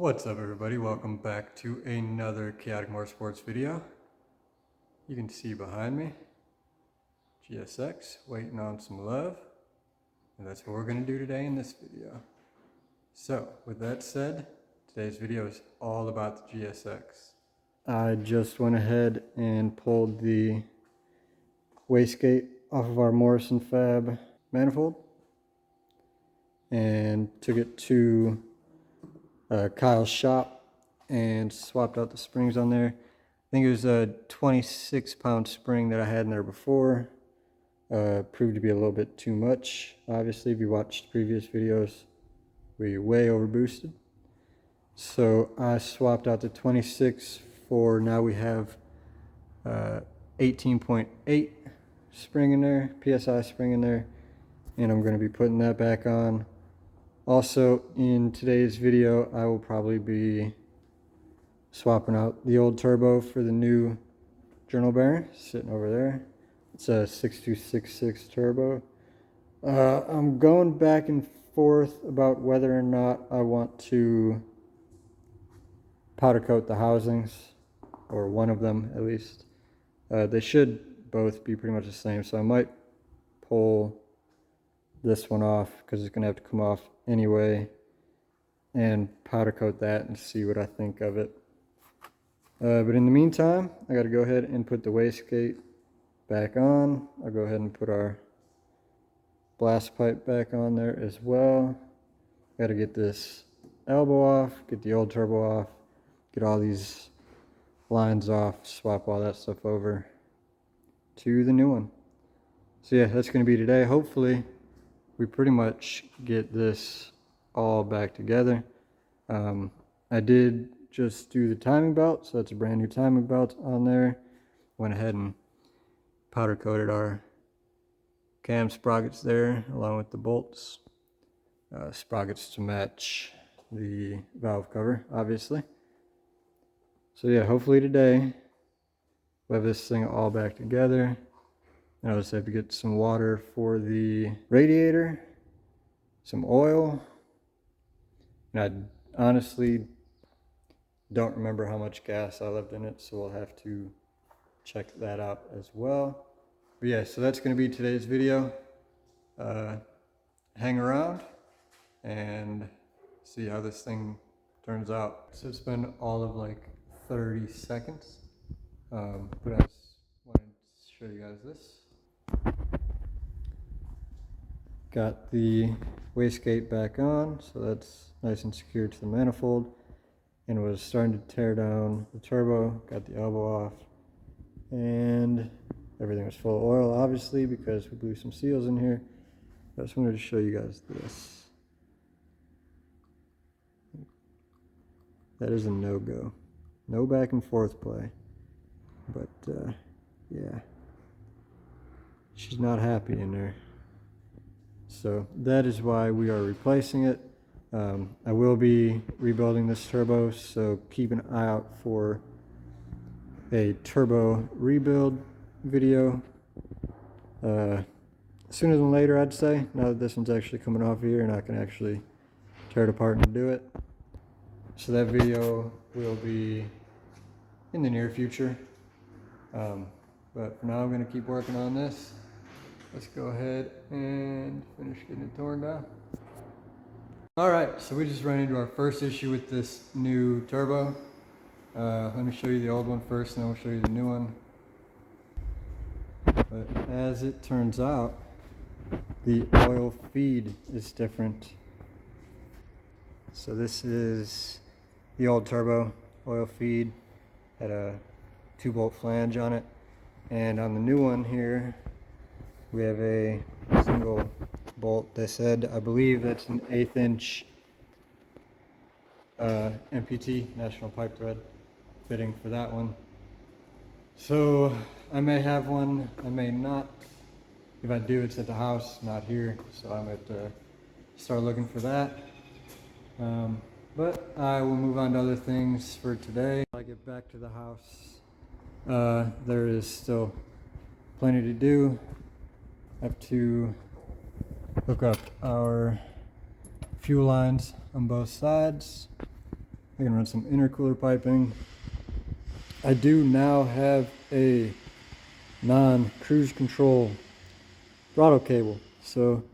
What's up everybody, welcome back to another Kayotic Motorsports video. You can see behind me, GSX, waiting on some love. And that's what we're going to do today in this video. So, with that said, today's video is all about the GSX. I just went ahead and pulled the wastegate off of our Morrison Fab manifold and took it to Kyle's shop and swapped out the springs on there. I think it was a 26-pound spring that I had in there before. Proved to be a little bit too much. Obviously, if you watched previous videos, we way over boosted. So I swapped out the 26 for, now we have 18.8 spring in there, PSI spring in there, and I'm going to be putting that back on. Also, in today's video, I will probably be swapping out the old turbo for the new journal bearing sitting over there. It's a 6266 turbo. I'm going back and forth about whether or not I want to powder coat the housings, or one of them at least. They should both be pretty much the same, so I might pull this one off because it's going to have to come off anyway and powder coat that and see what I think of it. But in the meantime, I got to go ahead and put the wastegate back on. I'll go ahead and put our blast pipe back on there as well. Got to get this elbow off, get the old turbo off, get all these lines off, swap all that stuff over to the new one. So yeah, that's going to be today. Hopefully we pretty much get this all back together. I did just do the timing belt, so that's a brand new timing belt on there. Went ahead and powder coated our cam sprockets there along with the bolts. Sprockets to match the valve cover, obviously. So yeah, hopefully today we'll have this thing all back together. And I'll just have to get some water for the radiator, some oil, and I honestly don't remember how much gas I left in it, so we'll have to check that out as well. But yeah, so that's going to be today's video. Hang around and see how this thing turns out. So it's been all of like 30 seconds, but I just wanted to show you guys this. Got the wastegate back on, so that's nice and secure to the manifold, and was starting to tear down the turbo. Got the elbow off, and everything was full of oil, obviously, because we blew some seals in here. I just wanted to show you guys this. That is a no-go. No back and forth play. But, yeah. She's not happy in there. So that is why we are replacing it. I will be rebuilding this turbo, so keep an eye out for a turbo rebuild video sooner than later, I'd say, now that this one's actually coming off here and I can actually tear it apart and do it. So that video will be in the near future, but for now I'm going to keep working on this. Let's go ahead and finish getting it torn down. Alright, so we just ran into our first issue with this new turbo. Let me show you the old one first, and then we'll show you the new one. But as it turns out, the oil feed is different. So this is the old turbo oil feed. Had a 2-bolt flange on it, and on the new one here we have a single bolt. They said, I believe that's an 1/8 inch MPT, National Pipe Thread, fitting for that one. So I may have one, I may not. If I do, it's at the house, not here, so I might start looking for that. But I will move on to other things for today. When I get back to the house, there is still plenty to do. I have to hook up our fuel lines on both sides. I can run some intercooler piping. I do now have a non-cruise control throttle cable, so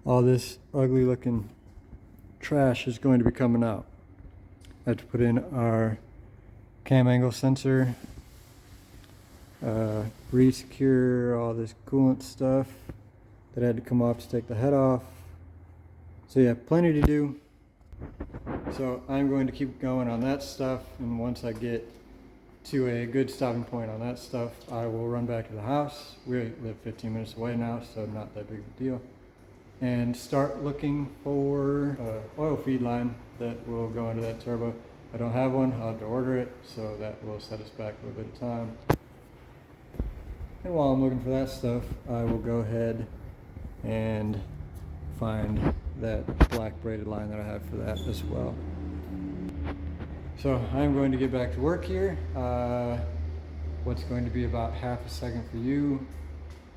all this ugly looking trash is going to be coming out. I have to put in our cam angle sensor, re-secure all this coolant stuff that had to come off to take the head off. So yeah, plenty to do. So I'm going to keep going on that stuff, and once I get to a good stopping point on that stuff, I will run back to the house. We live 15 minutes away now, so not that big of a deal. And start looking for an oil feed line that will go into that turbo. I don't have one, I'll have to order it, so that will set us back a little bit of time. And while I'm looking for that stuff, I will go ahead and find that black braided line that I have for that as well. So I'm going to get back to work here. What's going to be about half a second for you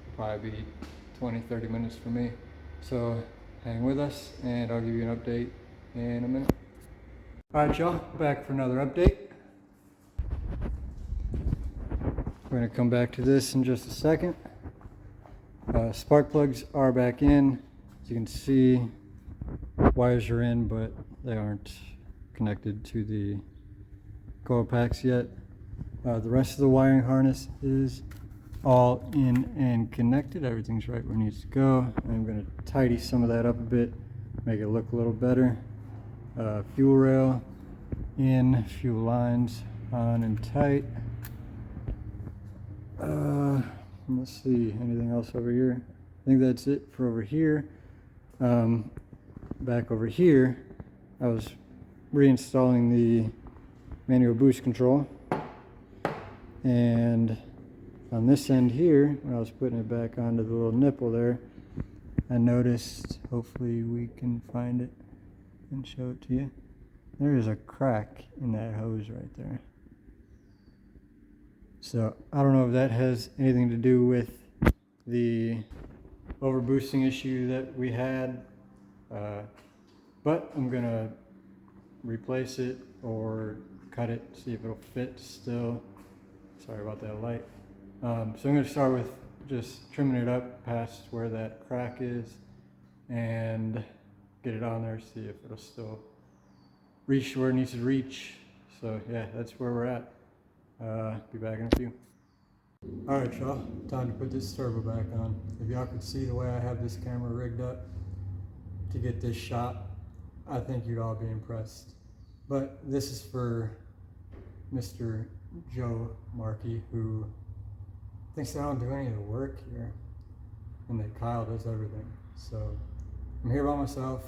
will probably be 20-30 minutes for me. So hang with us and I'll give you an update in a minute. Alright y'all, back for another update. We're going to come back to this in just a second. Spark plugs are back in. As you can see, wires are in, but they aren't connected to the coil packs yet. The rest of the wiring harness is all in and connected. Everything's right where it needs to go. I'm going to tidy some of that up a bit, make it look a little better. Fuel rail in, fuel lines on and tight. Let's see, anything else over here? I think that's it for over here. Back over here, I was reinstalling the manual boost control, and on this end here, when I was putting it back onto the little nipple there, I noticed, hopefully we can find it and show it to you, there is a crack in that hose right there. So I don't know if that has anything to do with the overboosting issue that we had, but I'm gonna replace it or cut it, see if it'll fit still. Sorry about that light. So I'm gonna start with just trimming it up past where that crack is and get it on there, see if it'll still reach where it needs to reach. So yeah, that's where we're at. Be back in a few. Alright y'all, time to put this turbo back on. If y'all could see the way I have this camera rigged up to get this shot, I think you'd all be impressed. But this is for Mr. Joe Markey, who thinks I don't do any of the work here and that Kyle does everything. So I'm here by myself,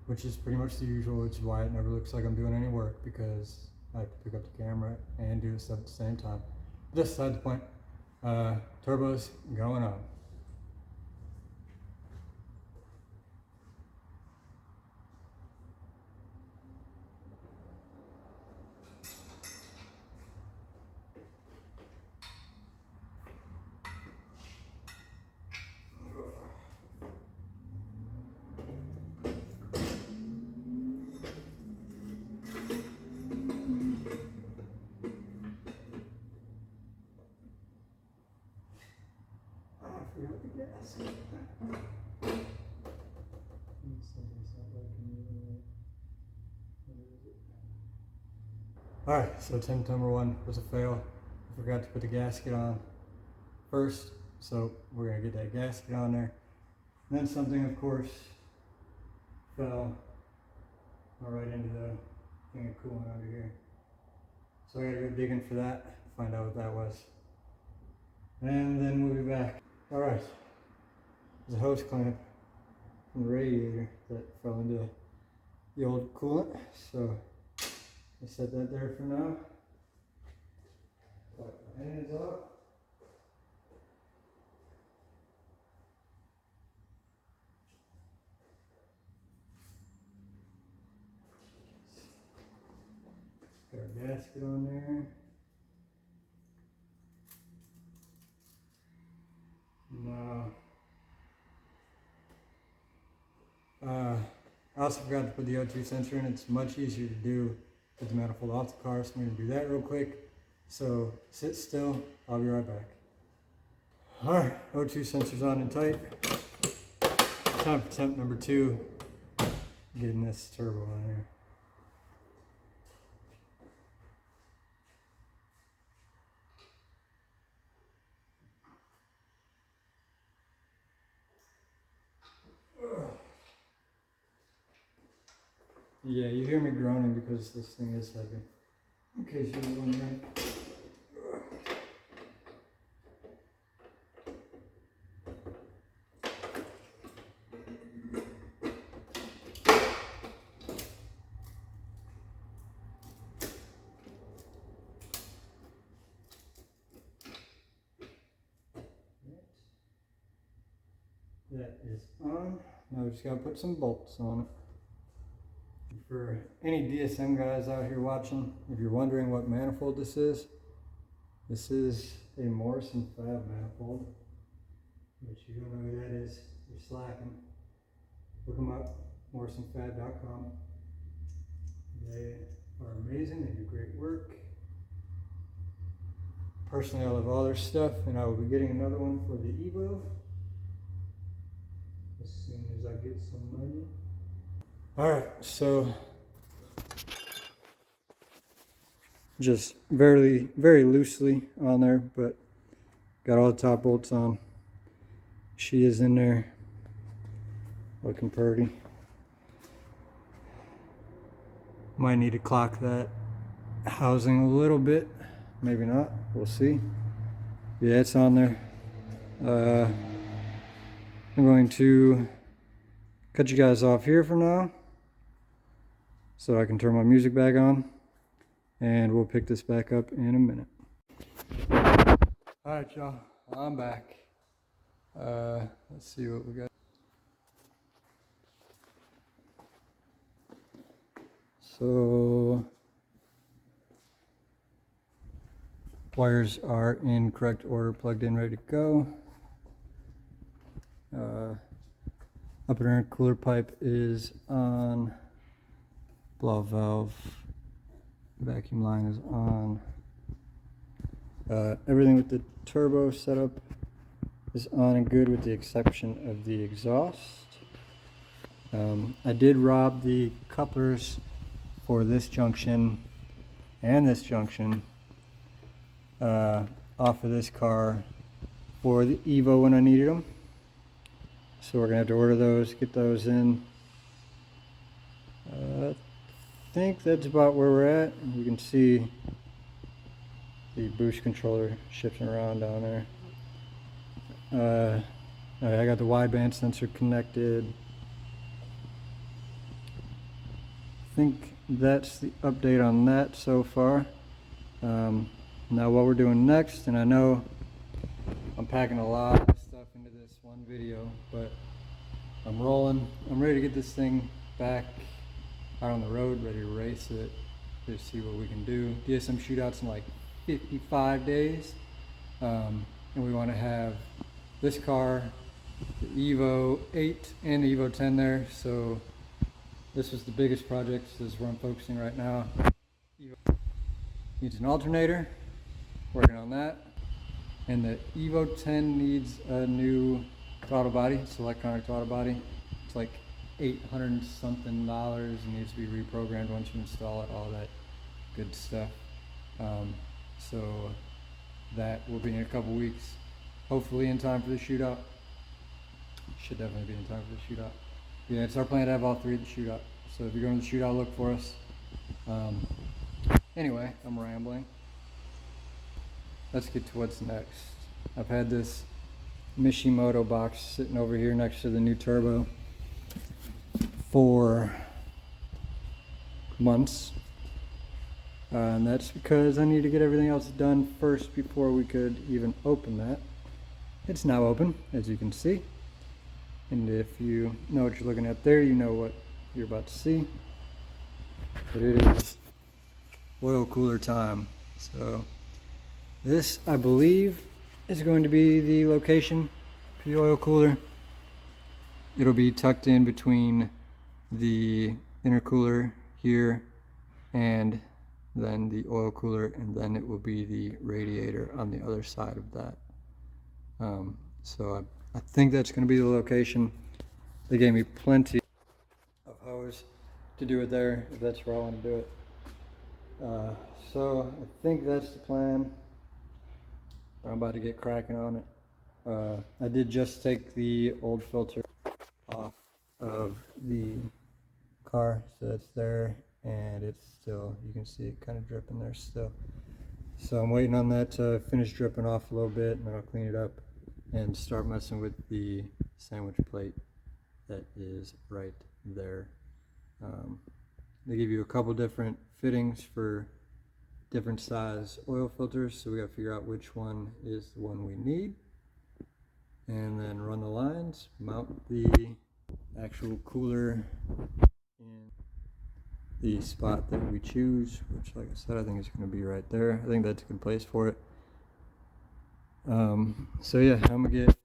which is pretty much the usual, which is why it never looks like I'm doing any work, because I have to pick up the camera and do stuff at the same time. But that's beside the point. Turbo's going on. Alright, so attempt number one was a fail. I forgot to put the gasket on first, so we're going to get that gasket on there. And then something, of course, fell right into the thing of coolant under here. So I got to go digging for that, find out what that was. And then we'll be back. Alright, there's a hose clamp from the radiator that fell into the old coolant, so I set that there for now. Wipe my hands off. Got our gasket on there. Now, I also forgot to put the O2 sensor in. It's much easier to do get the manifold off the car, so I'm going to do that real quick. So sit still, I'll be right back. Alright, O2 sensors on and tight. Time for temp number 2, getting this turbo on here. Yeah, you hear me groaning because this thing is heavy. In case you were wondering. That is on. Now we just gotta put some bolts on it. For any DSM guys out here watching, if you're wondering what manifold this is a Morrison Fab manifold. But you don't know who that is, you're slacking. Look them up, morrisonfab.com. They are amazing, they do great work. Personally, I love all their stuff, and I will be getting another one for the Evo as soon as I get some money. Alright, so just very loosely on there, but got all the top bolts on. She is in there, looking pretty. Might need to clock that housing a little bit, maybe not, we'll see. Yeah, it's on there. I'm going to cut you guys off here for now, so I can turn my music back on, and we'll pick this back up in a minute. Alright y'all, I'm back. Let's see what we got. So, wires are in correct order, plugged in, ready to go. Upper intercooler pipe is on. Blow valve, vacuum line is on. Everything with the turbo setup is on and good, with the exception of the exhaust. I did rob the couplers for this junction and this junction off of this car for the Evo when I needed them. So we're gonna have to order those, get those in. I think that's about where we're at. You can see the boost controller shifting around down there. I got the wideband sensor connected. I think that's the update on that so far. Now what we're doing next, and I know I'm packing a lot of stuff into this one video, but I'm rolling. I'm ready to get this thing back out on the road, ready to race it, to see what we can do. DSM shootouts in like 55 days. And we want to have this car, the Evo 8 and the Evo 10 there. So this was the biggest project. This is where I'm focusing right now. Evo needs an alternator, working on that. And the Evo 10 needs a new throttle body. It's electronic throttle body. It's like $800 something and needs to be reprogrammed once you install it, all that good stuff. So that will be in a couple weeks, hopefully in time for the shootout. Should definitely be in time for the shootout. Yeah, it's our plan to have all three at the shootout. So if you're going to the shootout, look for us. Anyway, I'm rambling. Let's get to what's next. I've had this Mitsubishi box sitting over here next to the new turbo for months. And that's because I need to get everything else done first before we could even open that. It's now open, as you can see. And if you know what you're looking at there, you know what you're about to see. But it is oil cooler time. So this, I believe, is going to be the location for the oil cooler. It'll be tucked in between the intercooler here and then the oil cooler, and then it will be the radiator on the other side of that. So I think that's going to be the location. They gave me plenty of hose to do it there, if that's where I want to do it. So I think that's the plan. I'm about to get cracking on it. I did just take the old filter off of the car, so it's there, and it's still, you can see it kind of dripping there still. So I'm waiting on that to finish dripping off a little bit, and then I'll clean it up and start messing with the sandwich plate that is right there. They give you a couple different fittings for different size oil filters, so we got to figure out which one is the one we need, and then run the lines, mount the actual cooler in the spot that we choose, which, like I said, I think is going to be right there. I think that's a good place for it. So yeah, I'm gonna get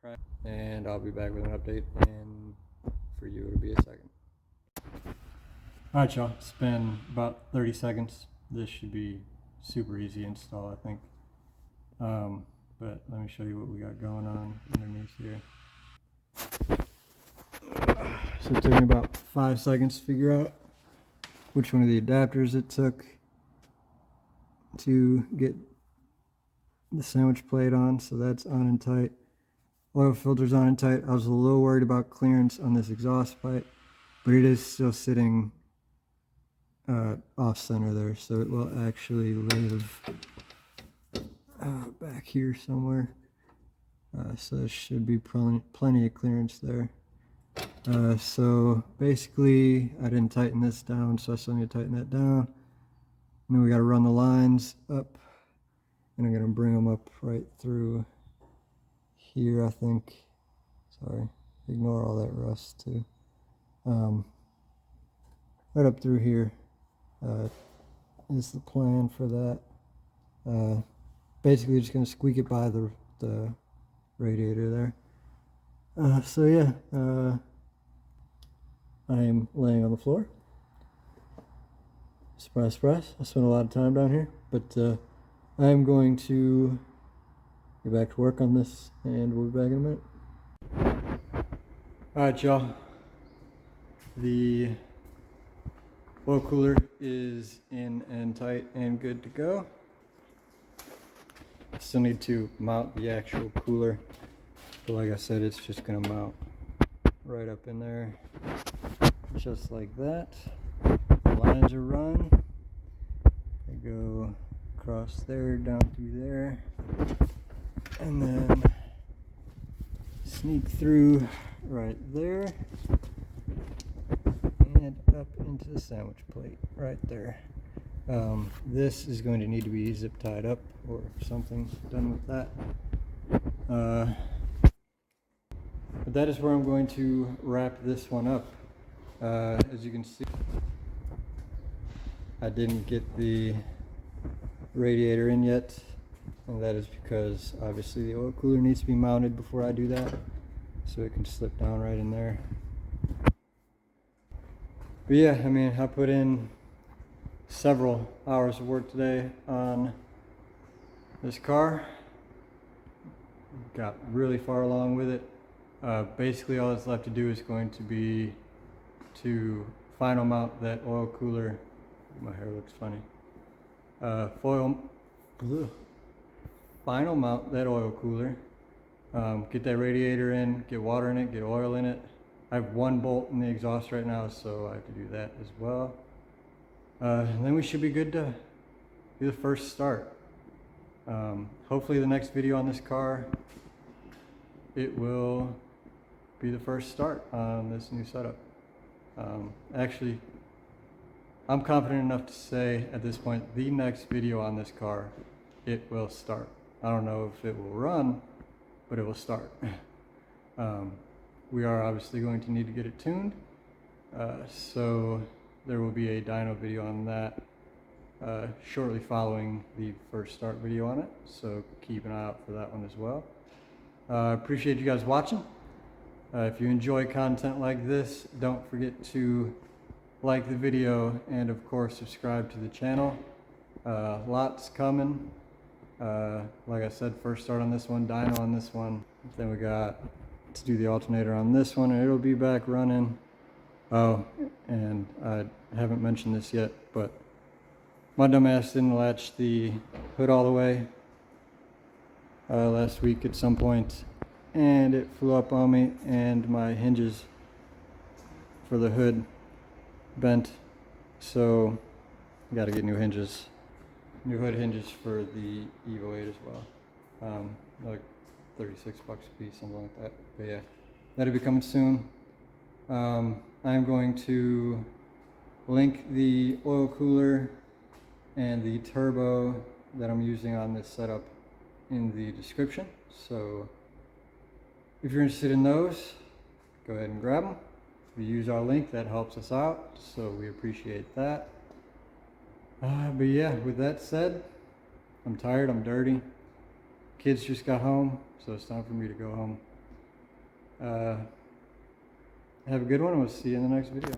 cracked, and I'll be back with an update, and for you it'll be a second. Alright y'all, it's been about 30 seconds. This should be super easy install, I think. But let me show you what we got going on underneath here. So it took me about 5 seconds to figure out which one of the adapters it took to get the sandwich plate on. So that's on and tight. Oil filter's on and tight. I was a little worried about clearance on this exhaust pipe, but it is still sitting off center there, so it will actually live back here somewhere. So there should be plenty of clearance there. So basically I didn't tighten this down, so I still need to tighten that down. And then we got to run the lines up, and I'm going to bring them up right through here, I think. Sorry, ignore all that rust too. Right up through here is the plan for that. Basically just going to squeak it by the radiator there. So yeah, I am laying on the floor. Surprise, surprise. I spent a lot of time down here, but I am going to get back to work on this, and we'll be back in a minute. Alright y'all, the oil cooler is in and tight and good to go. I still need to mount the actual cooler, but like I said, it's just going to mount right up in there, just like that. The lines are run. They go across there, down through there, and then sneak through right there and up into the sandwich plate right there. This is going to need to be zip tied up or something done with that. But that is where I'm going to wrap this one up. As you can see, I didn't get the radiator in yet, and that is because obviously the oil cooler needs to be mounted before I do that, so it can slip down right in there. But yeah, I mean, I put in several hours of work today on this car. Got really far along with it. Basically all that's left to do is going to be to final mount that oil cooler. My hair looks funny. Final mount that oil cooler. Get that radiator in, get water in it, get oil in it. I have one bolt in the exhaust right now, so I have to do that as well. And then we should be good to do the first start. Hopefully the next video on this car, it will be the first start on this new setup. Actually, I'm confident enough to say at this point, the next video on this car, it will start. I don't know if it will run, but it will start. We are obviously going to need to get it tuned, so there will be a dyno video on that shortly following the first start video on it, so keep an eye out for that one as well. Appreciate you guys watching. If you enjoy content like this, don't forget to like the video and of course subscribe to the channel. Lots coming. Like I said, first start on this one, dyno on this one. Then we got to do the alternator on this one, and it'll be back running. Oh, and I haven't mentioned this yet, but my dumbass didn't latch the hood all the way last week at some point, and it flew up on me, and my hinges for the hood bent, so I got to get new hinges, new hood hinges for the Evo 8 as well. Like $36 a piece, something like that. But yeah, that'll be coming soon. I'm going to link the oil cooler and the turbo that I'm using on this setup in the description. So if you're interested in those, go ahead and grab them. If you use our link, that helps us out, so we appreciate that. But yeah, with that said, I'm tired, I'm dirty. Kids just got home, so it's time for me to go home. Have a good one, and we'll see you in the next video.